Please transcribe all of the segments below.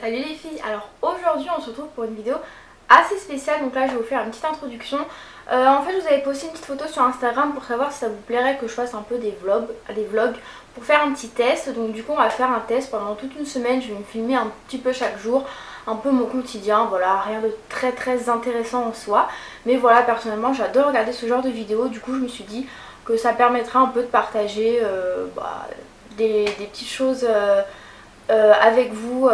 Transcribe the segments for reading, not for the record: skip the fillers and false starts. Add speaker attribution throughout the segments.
Speaker 1: Salut les filles, alors aujourd'hui on se retrouve pour une vidéo assez spéciale. Donc là je vais vous faire une petite introduction. En fait je vous avais posté une petite photo sur Instagram pour savoir si ça vous plairait que je fasse un peu des vlogs pour faire un petit test. Donc du coup on va faire un test pendant toute une semaine. Je vais me filmer un petit peu chaque jour, un peu mon quotidien, voilà, rien de très intéressant en soi. Mais voilà, personnellement j'adore regarder ce genre de vidéos. Du coup je me suis dit que ça permettrait un peu de partager des petites choses avec vous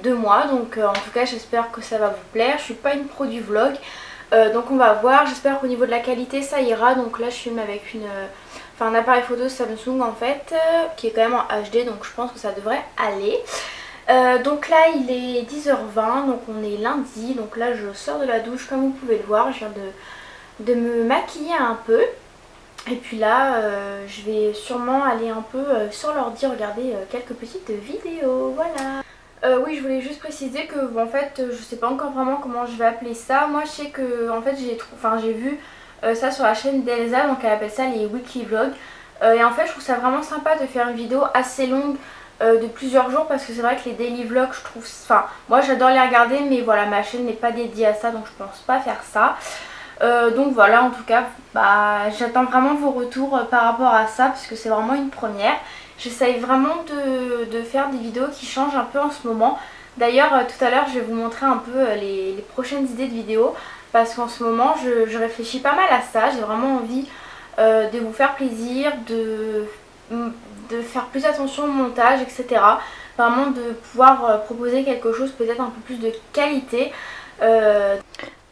Speaker 1: de moi. Donc en tout cas j'espère que ça va vous plaire. Je suis pas une pro du vlog, donc on va voir. J'espère qu'au niveau de la qualité ça ira. Donc là je filme avec un appareil photo Samsung en fait, qui est quand même en HD, donc je pense que ça devrait aller. Donc là il est 10h20, donc on est lundi. Donc là je sors de la douche comme vous pouvez le voir. Je viens de me maquiller un peu. Et puis là je vais sûrement aller un peu sur l'ordi regarder quelques petites vidéos, voilà. Oui, je voulais juste préciser que en fait je sais pas encore vraiment comment je vais appeler ça. Moi je sais que en fait j'ai vu ça sur la chaîne d'Elsa, donc elle appelle ça les weekly vlogs. Et en fait je trouve ça vraiment sympa de faire une vidéo assez longue de plusieurs jours, parce que c'est vrai que les daily vlogs je trouve, enfin moi j'adore les regarder, mais voilà, ma chaîne n'est pas dédiée à ça, donc je pense pas faire ça. Donc voilà, en tout cas j'attends vraiment vos retours par rapport à ça, parce que c'est vraiment une première. J'essaye vraiment de faire des vidéos qui changent un peu en ce moment. D'ailleurs tout à l'heure je vais vous montrer un peu les prochaines idées de vidéos, parce qu'en ce moment je réfléchis pas mal à ça. J'ai vraiment envie de vous faire plaisir, de faire plus attention au montage, etc. Vraiment de pouvoir proposer quelque chose peut-être un peu plus de qualité.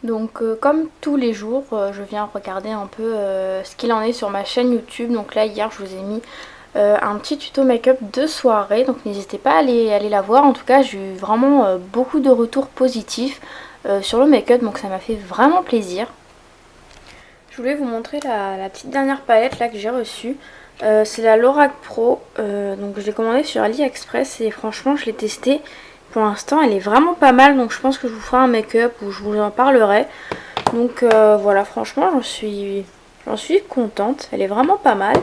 Speaker 1: Donc comme tous les jours je viens regarder un peu ce qu'il en est sur ma chaîne YouTube. Donc là hier je vous ai mis un petit tuto make-up de soirée, donc n'hésitez pas à aller la voir. En tout cas j'ai eu vraiment beaucoup de retours positifs sur le make-up, donc ça m'a fait vraiment plaisir. Je voulais vous montrer la petite dernière palette là que j'ai reçue. C'est la Lorac Pro, donc je l'ai commandée sur AliExpress et franchement je l'ai testée. Pour l'instant elle est vraiment pas mal, donc je pense que je vous ferai un make-up où je vous en parlerai. Donc voilà, franchement j'en suis contente, elle est vraiment pas mal.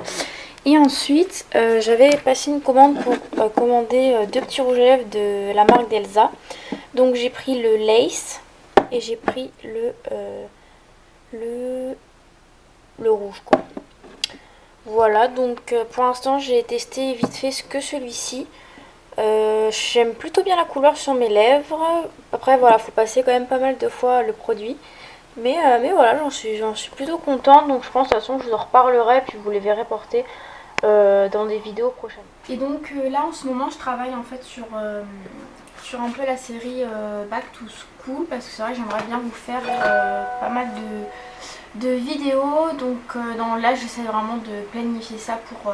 Speaker 1: Et ensuite j'avais passé une commande pour commander deux petits rouges à lèvres de la marque d'Elsa. Donc j'ai pris le Lace et j'ai pris le rouge quoi. Voilà, donc pour l'instant j'ai testé vite fait que celui-ci. J'aime plutôt bien la couleur sur mes lèvres. Après voilà, faut passer quand même pas mal de fois le produit. Mais voilà, j'en suis plutôt contente. Donc je pense de toute façon je vous en reparlerai, puis vous les verrez porter dans des vidéos prochaines. Et donc là en ce moment je travaille en fait sur un peu la série Back to School, parce que c'est vrai que j'aimerais bien vous faire pas mal de vidéos. Donc là j'essaie vraiment de planifier ça pour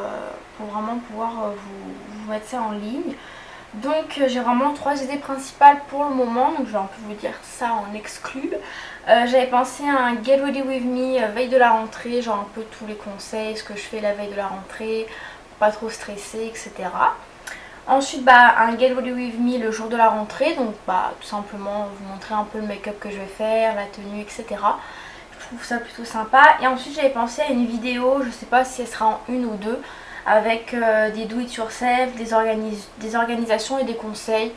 Speaker 1: vraiment pouvoir vous mettre ça en ligne. Donc j'ai vraiment 3 idées principales pour le moment, donc je vais un peu vous dire ça en exclu. J'avais pensé à un Get Ready With Me veille de la rentrée, genre un peu tous les conseils, ce que je fais la veille de la rentrée, pour pas trop stresser, etc. Ensuite un Get Ready With Me le jour de la rentrée, donc tout simplement vous montrer un peu le make-up que je vais faire, la tenue, etc. Je trouve ça plutôt sympa. Et ensuite j'avais pensé à une vidéo, je sais pas si elle sera en une ou deux, avec des do it yourself, des organisations et des conseils,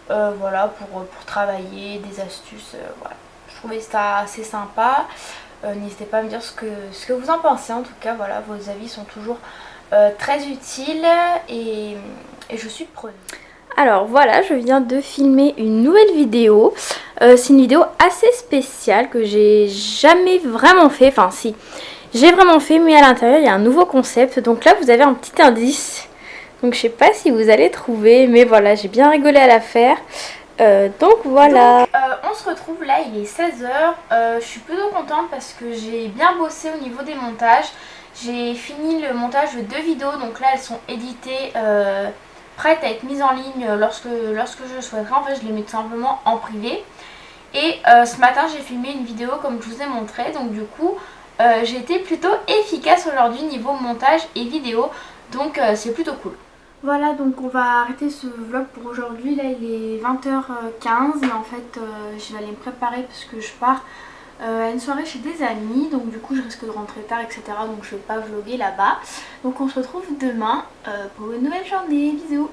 Speaker 1: voilà, pour travailler, des astuces, voilà. Je trouvais ça assez sympa. N'hésitez pas à me dire ce que vous en pensez. En tout cas voilà, vos avis sont toujours très utiles, et je suis preneuse. Alors voilà, je viens de filmer une nouvelle vidéo. C'est une vidéo assez spéciale que j'ai jamais vraiment fait. Enfin si, j'ai vraiment fait, mais à l'intérieur il y a un nouveau concept. Donc là vous avez un petit indice. Donc je sais pas si vous allez trouver, mais voilà, j'ai bien rigolé à la faire. Donc voilà. Donc, on se retrouve là, il est 16h. Je suis plutôt contente parce que j'ai bien bossé au niveau des montages. J'ai fini le montage de 2 vidéos, donc là elles sont éditées, prêtes à être mises en ligne lorsque je le souhaiterai. En fait je les mets tout simplement en privé. Et ce matin j'ai filmé une vidéo comme je vous ai montré, donc du coup j'ai été plutôt efficace aujourd'hui niveau montage et vidéo, donc c'est plutôt cool. Voilà, donc on va arrêter ce vlog pour aujourd'hui. Là il est 20h15, mais en fait je vais aller me préparer parce que je pars à une soirée chez des amis, donc du coup je risque de rentrer tard, etc. Donc je vais pas vlogger là-bas. Donc on se retrouve demain pour une nouvelle journée. Bisous.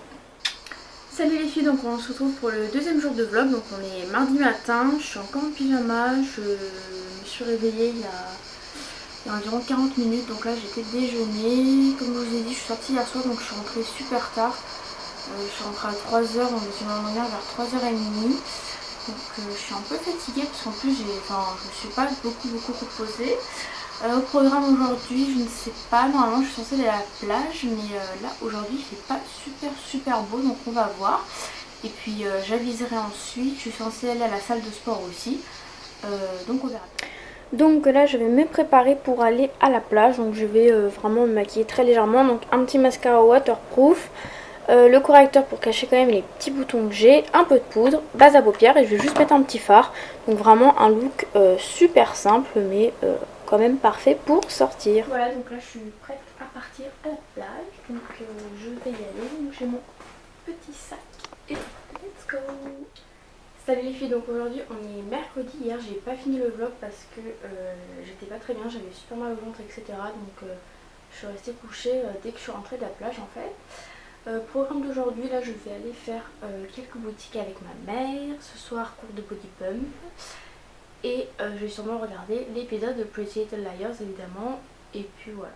Speaker 1: Salut les filles, donc on se retrouve pour le deuxième jour de vlog. Donc on est mardi matin, je suis encore en pyjama, je me suis réveillée il y a environ 40 minutes. Donc là j'étais déjeuner, comme je vous ai dit je suis sortie hier soir donc je suis rentrée super tard. Je suis rentrée à 3h, donc je suis rentrée vers 3h30. Donc je suis un peu fatiguée parce qu'en plus je me suis pas beaucoup reposée. Au programme aujourd'hui, je ne sais pas, normalement je suis censée aller à la plage, mais là aujourd'hui il fait pas super beau, donc on va voir. Et puis j'aviserai ensuite, je suis censée aller à la salle de sport aussi, donc on verra. Donc là je vais me préparer pour aller à la plage, donc je vais vraiment me maquiller très légèrement, donc un petit mascara waterproof, le correcteur pour cacher quand même les petits boutons que j'ai, un peu de poudre, base à paupières et je vais juste mettre un petit fard, donc vraiment un look super simple mais quand même parfait pour sortir. Voilà, donc là je suis prête à partir à la plage, donc je vais y aller, donc j'ai mon petit sac et let's go. Salut les filles, donc aujourd'hui on est mercredi. Hier j'ai pas fini le vlog parce que j'étais pas très bien, j'avais super mal au ventre etc, donc je suis restée couchée dès que je suis rentrée de la plage en fait. Programme d'aujourd'hui, là je vais aller faire quelques boutiques avec ma mère, ce soir cours de body pump. Et je vais sûrement regarder l'épisode de Pretty Little Liars évidemment. Et puis voilà.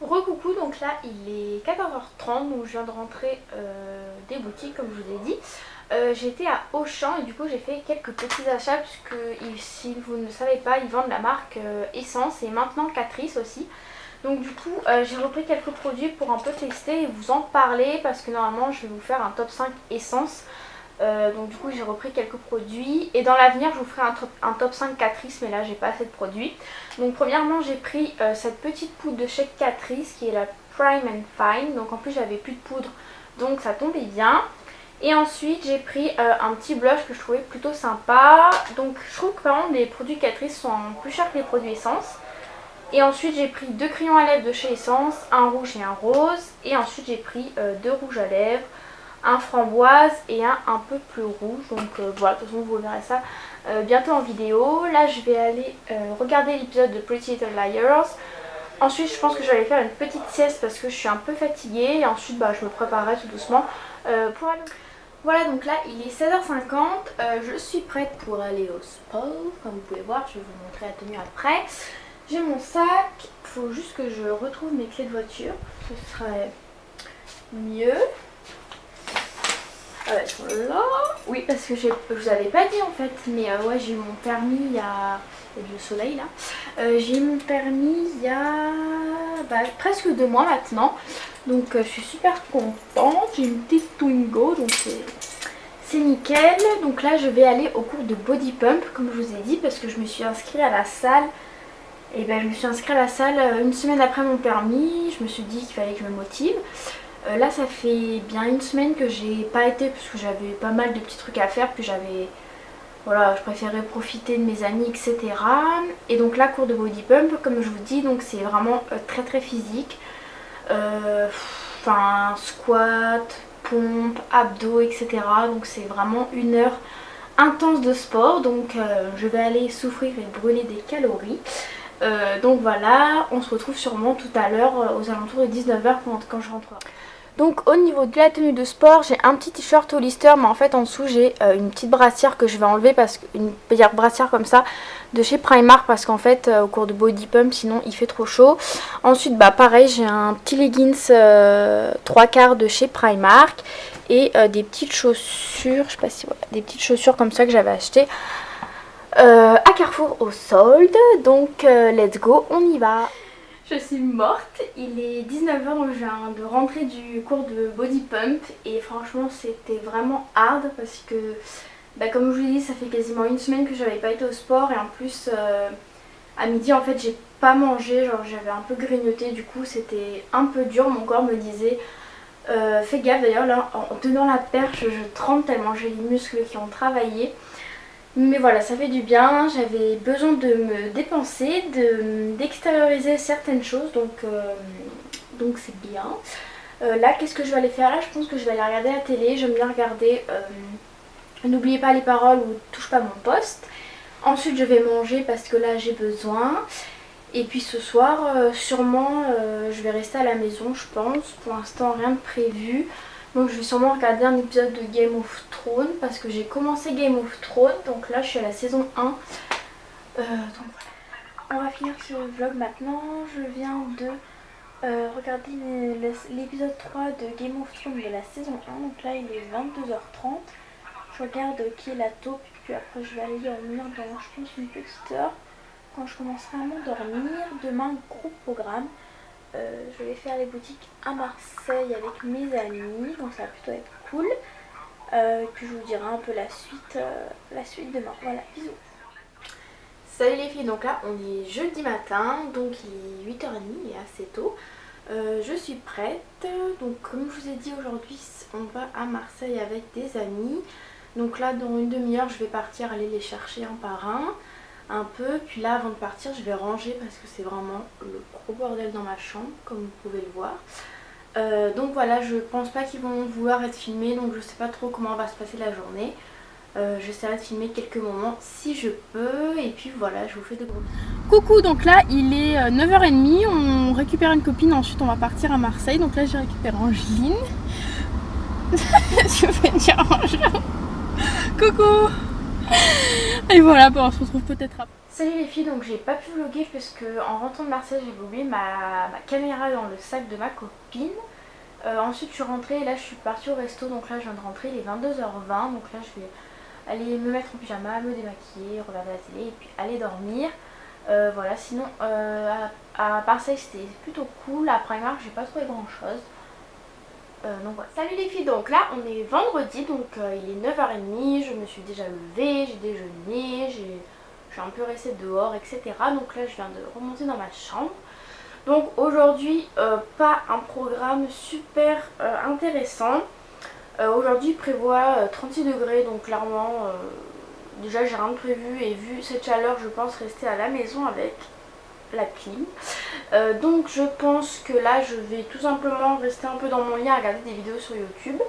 Speaker 1: Recoucou, donc là il est 14h30, donc je viens de rentrer des boutiques comme je vous ai dit. J'étais à Auchan et du coup j'ai fait quelques petits achats puisque si vous ne savez pas ils vendent la marque Essence et maintenant Catrice aussi. Donc du coup j'ai repris quelques produits pour un peu tester et vous en parler parce que normalement je vais vous faire un top 5 Essence. Donc du coup j'ai repris quelques produits et dans l'avenir je vous ferai un top 5 Catrice, mais là j'ai pas assez de produits. Donc premièrement j'ai pris cette petite poudre de chez Catrice qui est la Prime and Fine, donc en plus j'avais plus de poudre donc ça tombait bien. Et ensuite j'ai pris un petit blush que je trouvais plutôt sympa, donc je trouve que vraiment les produits Catrice sont plus chers que les produits Essence. Et ensuite j'ai pris 2 crayons à lèvres de chez Essence, un rouge et un rose, et ensuite j'ai pris 2 rouges à lèvres, un framboise et un peu plus rouge. Donc voilà, de toute façon vous verrez ça bientôt en vidéo. Là je vais aller regarder l'épisode de Pretty Little Liars. Ensuite je pense que je vais aller faire une petite sieste parce que je suis un peu fatiguée. Et ensuite je me préparerai tout doucement pour aller... Voilà, donc là il est 16h50, je suis prête pour aller au sport. Comme vous pouvez voir, je vais vous montrer la tenue après. J'ai mon sac, il faut juste que je retrouve mes clés de voiture, ce serait mieux. Elles sont là. Oui, parce que je vous avais pas dit en fait, mais ouais, j'ai eu mon permis il y a du soleil là. J'ai eu mon permis il y a presque 2 mois maintenant, donc je suis super contente. J'ai une petite Twingo, donc c'est nickel. Donc là je vais aller au cours de body pump comme je vous ai dit parce que je me suis inscrite à la salle. Et je me suis inscrite à la salle une semaine après mon permis. Je me suis dit qu'il fallait que je me motive. Là ça fait bien une semaine que j'ai pas été parce que j'avais pas mal de petits trucs à faire. Puis voilà, je préférais profiter de mes amis etc. Et donc là cours de body pump comme je vous dis, donc c'est vraiment très physique. Squat, pompe, abdos etc. Donc c'est vraiment une heure intense de sport. Donc je vais aller souffrir et brûler des calories. Donc voilà, on se retrouve sûrement tout à l'heure aux alentours de 19h quand je rentre. Donc au niveau de la tenue de sport, j'ai un petit t-shirt Hollister, mais en fait en dessous j'ai une petite brassière que je vais enlever, parce qu'une petite brassière comme ça de chez Primark, parce qu'en fait au cours de body pump sinon il fait trop chaud. Ensuite pareil, j'ai un petit leggings 3/4 de chez Primark et des petites chaussures, je sais pas si voilà, des petites chaussures comme ça que j'avais achetées à Carrefour au solde. Donc let's go, on y va. Je suis morte, il est 19h donc je viens de rentrer du cours de body pump et franchement c'était vraiment hard parce que comme je vous l'ai dit, ça fait quasiment une semaine que j'avais pas été au sport et en plus à midi en fait j'ai pas mangé, genre j'avais un peu grignoté, du coup c'était un peu dur, mon corps me disait fais gaffe. D'ailleurs là en tenant la perche je tremble tellement j'ai les muscles qui ont travaillé. Mais voilà, ça fait du bien, j'avais besoin de me dépenser, d'extérioriser certaines choses, donc c'est bien. Là, qu'est-ce que je vais aller faire là? Je pense que je vais aller regarder la télé, j'aime bien regarder N'oubliez pas les paroles ou Touche pas mon poste. Ensuite, je vais manger parce que là, j'ai besoin. Et puis ce soir, sûrement, je vais rester à la maison, je pense. Pour l'instant, rien de prévu. Donc je vais sûrement regarder un épisode de Game of Thrones parce que j'ai commencé Game of Thrones. Donc là je suis à la saison 1. Donc voilà. On va finir ce vlog maintenant. Je viens de regarder l'épisode 3 de Game of Thrones de la saison 1. Donc là il est 22h30. Je regarde qui est la taupe. Puis après je vais aller dormir dans je pense une petite heure. Quand je commencerai à m'endormir. Demain gros programme. Je vais faire les boutiques à Marseille avec mes amis, donc ça va plutôt être cool. Puis je vous dirai un peu la suite demain. Voilà, bisous. Salut les filles, donc là on est jeudi matin, donc il est 8h30, il est assez tôt. Je suis prête, donc comme je vous ai dit aujourd'hui on va à Marseille avec des amis. Donc là dans une demi-heure je vais partir aller les chercher un par un peu, puis là avant de partir je vais ranger parce que c'est vraiment le gros bordel dans ma chambre comme vous pouvez le voir. Donc voilà, je pense pas qu'ils vont vouloir être filmés, donc je sais pas trop comment va se passer la journée. J'essaierai de filmer quelques moments si je peux, et puis voilà, je vous fais de gros bisous. Coucou, donc là il est 9h30, on récupère une copine, ensuite on va partir à Marseille. Donc là j'ai récupéré Angeline. Je vais dire bonjour. Coucou. Et voilà, bon, on se retrouve peut-être après. Salut les filles, donc j'ai pas pu vlogger parce que en rentrant de Marseille j'ai oublié ma caméra dans le sac de ma copine. Ensuite je suis rentrée et là je suis partie au resto, donc là je viens de rentrer, il est 22h20, donc là je vais aller me mettre en pyjama, me démaquiller, regarder la télé et puis aller dormir. Voilà, sinon à Marseille c'était plutôt cool, à Primark j'ai pas trouvé grand chose. Donc voilà. Salut les filles, donc là on est vendredi, donc il est 9h30, je me suis déjà levée, j'ai déjeuné, je suis un peu restée dehors, etc. Donc là je viens de remonter dans ma chambre. Donc aujourd'hui pas un programme super intéressant. Aujourd'hui il prévoit 36 degrés, donc clairement déjà j'ai rien de prévu, et vu cette chaleur je pense rester à la maison avec la clim. Donc je pense que là je vais tout simplement rester un peu dans mon lit à regarder des vidéos sur YouTube.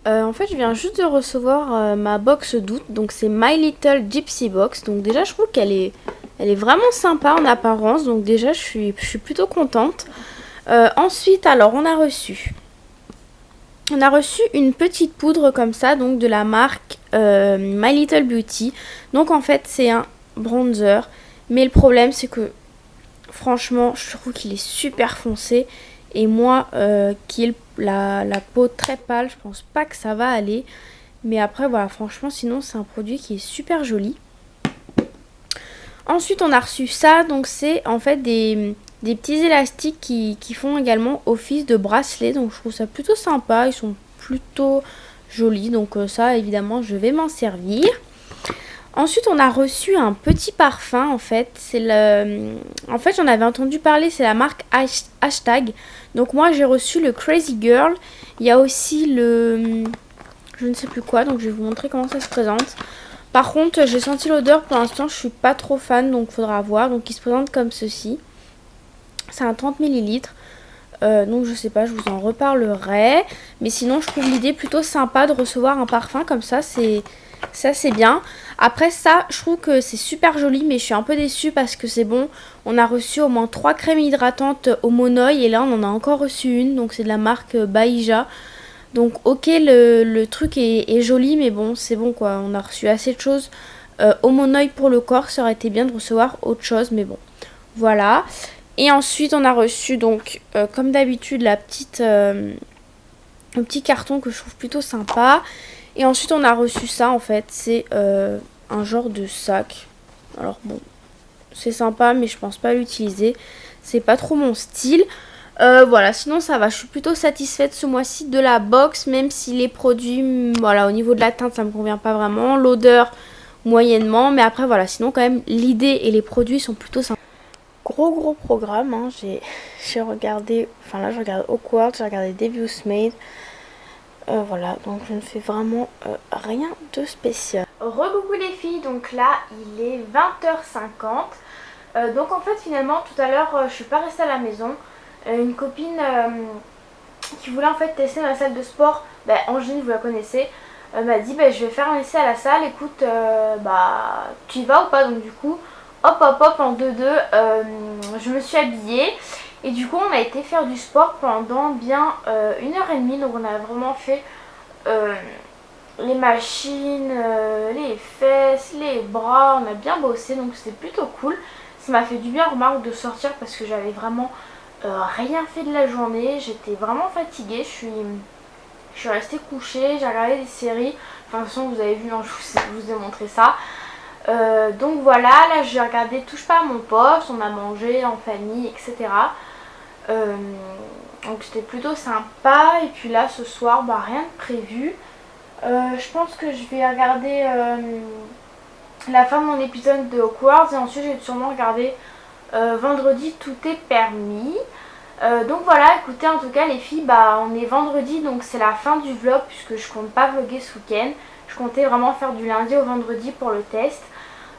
Speaker 1: En fait je viens juste de recevoir ma box d'août, donc c'est My Little Gypsy Box. Donc déjà je trouve qu'elle est vraiment sympa en apparence, donc déjà je suis plutôt contente. Ensuite alors on a reçu une petite poudre comme ça, donc de la marque My Little Beauty. Donc en fait c'est un bronzer, mais le problème c'est que franchement je trouve qu'il est super foncé, et moi qui ai la peau très pâle, je pense pas que ça va aller. Mais après voilà, franchement sinon c'est un produit qui est super joli. Ensuite on a reçu ça, donc c'est en fait des petits élastiques qui font également office de bracelet. Donc je trouve ça plutôt sympa, ils sont plutôt jolis, donc ça évidemment je vais m'en servir. Ensuite on a reçu un petit parfum, en fait en fait j'en avais entendu parler, c'est la marque Hashtag. Donc moi j'ai reçu le Crazy Girl, il y a aussi le je ne sais plus quoi, donc je vais vous montrer comment ça se présente. Par contre j'ai senti l'odeur, pour l'instant je suis pas trop fan, donc faudra voir. Donc il se présente comme ceci, c'est un 30 ml. Donc je sais pas, je vous en reparlerai. Mais sinon je trouve l'idée plutôt sympa de recevoir un parfum comme ça, c'est bien. Après ça je trouve que c'est super joli, mais je suis un peu déçue parce que c'est bon, on a reçu au moins 3 crèmes hydratantes au Monoï, et là on en a encore reçu une, donc c'est de la marque Baïja. Donc ok, le truc est joli, mais bon c'est bon quoi, on a reçu assez de choses au Monoï pour le corps, ça aurait été bien de recevoir autre chose, mais bon voilà. Et ensuite on a reçu donc comme d'habitude le petit carton que je trouve plutôt sympa. Et ensuite on a reçu ça, en fait c'est un genre de sac. Alors bon c'est sympa, mais je pense pas l'utiliser, c'est pas trop mon style. Voilà, sinon ça va, je suis plutôt satisfaite ce mois-ci de la box, même si les produits, voilà, au niveau de la teinte ça me convient pas vraiment, l'odeur moyennement, mais après voilà, sinon quand même l'idée et les produits sont plutôt sympas. Gros programme, hein. J'ai regardé, enfin là je regarde Awkward, j'ai regardé Devious Made. Voilà, donc je ne fais vraiment rien de spécial. Reboucou les filles, donc là il est 20h50. Donc en fait finalement tout à l'heure je suis pas restée à la maison. Une copine qui voulait en fait tester ma salle de sport, Angine, vous la connaissez, m'a dit je vais faire un essai à la salle, écoute tu y vas ou pas? Donc du coup hop en 2-2 je me suis habillée. Et du coup on a été faire du sport pendant bien 1h30. Donc on a vraiment fait les machines, les fesses, les bras, on a bien bossé, donc c'était plutôt cool. Ça m'a fait du bien, remarque, de sortir parce que j'avais vraiment rien fait de la journée. J'étais vraiment fatiguée, je suis restée couchée, j'ai regardé des séries. Enfin, de toute façon vous avez vu, hein, je vous ai montré ça. Donc voilà, là j'ai regardé Touche pas à mon poste, on a mangé en famille, etc. Donc c'était plutôt sympa. Et puis là ce soir, bah, rien de prévu. Je pense que je vais regarder la fin de mon épisode de Hogwarts et ensuite je vais sûrement regarder vendredi Tout est permis. Donc voilà, écoutez, en tout cas les filles, bah on est vendredi, donc c'est la fin du vlog puisque je compte pas vlogger ce week-end. Je comptais vraiment faire du lundi au vendredi pour le test.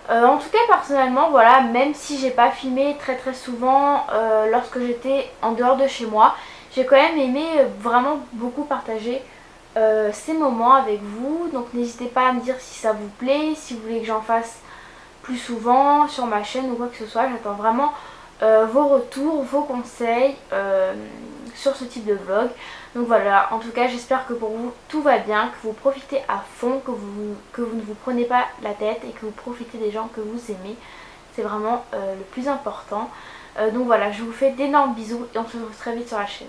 Speaker 1: En tout cas personnellement, voilà, même si j'ai pas filmé très souvent lorsque j'étais en dehors de chez moi, j'ai quand même aimé vraiment beaucoup partager ces moments avec vous. Donc n'hésitez pas à me dire si ça vous plaît, si vous voulez que j'en fasse plus souvent sur ma chaîne ou quoi que ce soit. J'attends vraiment vos retours, vos conseils sur ce type de vlog. Donc voilà, en tout cas j'espère que pour vous tout va bien, que vous profitez à fond, que vous ne vous prenez pas la tête et que vous profitez des gens que vous aimez. C'est vraiment le plus important. Donc voilà, je vous fais d'énormes bisous et on se retrouve très vite sur la chaîne.